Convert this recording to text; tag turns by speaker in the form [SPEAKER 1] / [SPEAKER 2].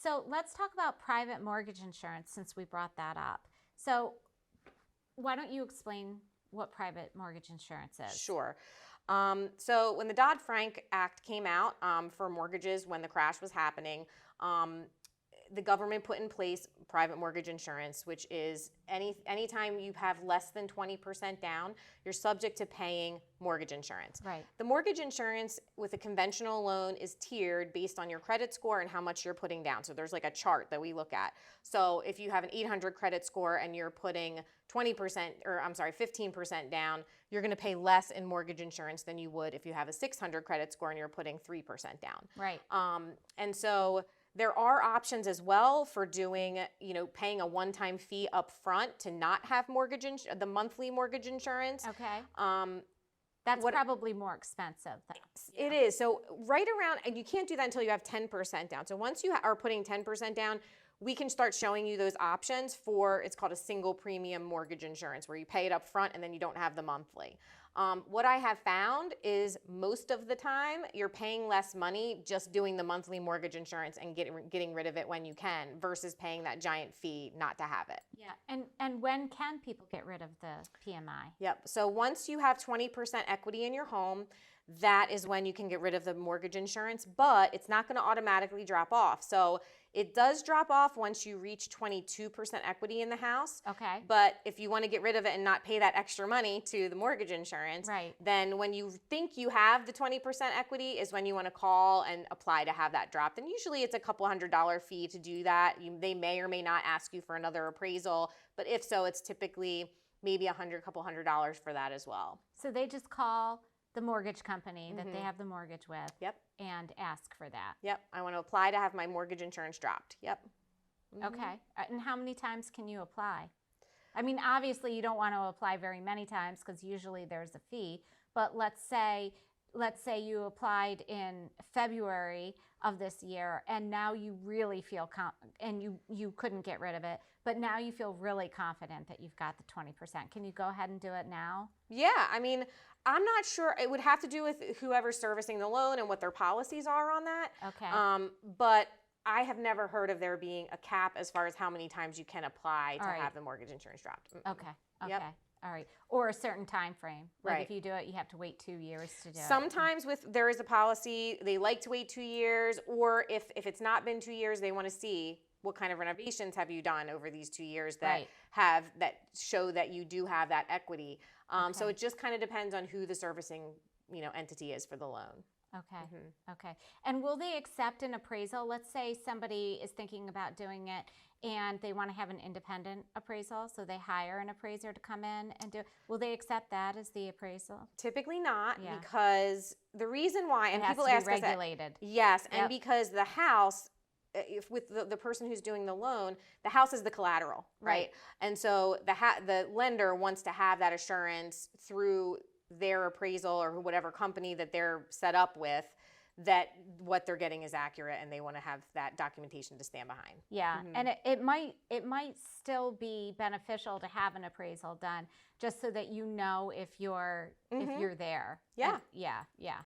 [SPEAKER 1] So let's talk about private mortgage insurance since we brought that up. So why don't you explain what private mortgage insurance is?
[SPEAKER 2] Sure. So when the Dodd-Frank Act came out for mortgages when the crash was happening, the government put in place private mortgage insurance, which is anytime you have less than 20% down, you're subject to paying mortgage insurance.
[SPEAKER 1] Right.
[SPEAKER 2] The mortgage insurance with a conventional loan is tiered based on your credit score and how much you're putting down. So there's like a chart that we look at. So if you have an 800 credit score and you're putting 15% down, you're going to pay less in mortgage insurance than you would if you have a 600 credit score and you're putting 3% down.
[SPEAKER 1] Right.
[SPEAKER 2] And so there are options as well for doing, paying a one-time fee up front to not have the monthly mortgage insurance.
[SPEAKER 1] Okay. That's probably more expensive.
[SPEAKER 2] It is. So right around, and you can't do that until you have 10% down. So once you are putting 10% down, we can start showing you those options for, it's called a single premium mortgage insurance, where you pay it up front and then you don't have the monthly. What I have found is most of the time you're paying less money just doing the monthly mortgage insurance and getting rid of it when you can versus paying that giant fee not to have it.
[SPEAKER 1] Yeah, and when can people get rid of the PMI?
[SPEAKER 2] Yep, so once you have 20% equity in your home, that is when you can get rid of the mortgage insurance, but it's not going to automatically drop off. So it does drop off once you reach 22% equity in the house.
[SPEAKER 1] Okay.
[SPEAKER 2] But if you want to get rid of it and not pay that extra money to the mortgage insurance,
[SPEAKER 1] right,
[SPEAKER 2] then when you think you have the 20% equity is when you want to call and apply to have that dropped. And usually it's a couple $100 fee to do that. They may or may not ask you for another appraisal, but if so, it's typically maybe couple $100 for that as well.
[SPEAKER 1] So they just call the mortgage company that they have the mortgage with.
[SPEAKER 2] Yep.
[SPEAKER 1] And ask for that.
[SPEAKER 2] Yep. I want to apply to have my mortgage insurance dropped. Yep.
[SPEAKER 1] Okay. And how many times can you apply? I mean, obviously you don't want to apply very many times because usually there's a fee, but let's say you applied in February of this year and now you really feel and you couldn't get rid of it, but now you feel really confident that you've got the 20%. Can you go ahead and do it now?
[SPEAKER 2] Yeah, I mean, I'm not sure. It would have to do with whoever's servicing the loan and what their policies are on that.
[SPEAKER 1] Okay.
[SPEAKER 2] But I have never heard of there being a cap as far as how many times you can apply to have the mortgage insurance dropped.
[SPEAKER 1] Okay. Okay.
[SPEAKER 2] Yep.
[SPEAKER 1] All right. Or a certain time frame. Like
[SPEAKER 2] right.
[SPEAKER 1] If you do it, you have to wait 2 years to do it.
[SPEAKER 2] Sometimes there is a policy, they like to wait 2 years, or if it's not been 2 years, they want to see what kind of renovations have you done over these 2 years that that show that you do have that equity. So it just kind of depends on who the servicing entity is for the loan.
[SPEAKER 1] Okay. Okay. And will they accept an appraisal? Let's say somebody is thinking about doing it and they want to have an independent appraisal, so they hire an appraiser to come in and do it. Will they accept that as the appraisal?
[SPEAKER 2] Typically not, because the reason why, and people ask us
[SPEAKER 1] regulated.
[SPEAKER 2] Yes, and because the house, if with the person who's doing the loan, the house is the collateral, right? And so the lender wants to have that assurance through their appraisal or whatever company that they're set up with, that what they're getting is accurate, and they want to have that documentation to stand behind.
[SPEAKER 1] Yeah, and it might still be beneficial to have an appraisal done, just so that you know if you're there.
[SPEAKER 2] Yeah.
[SPEAKER 1] Yeah.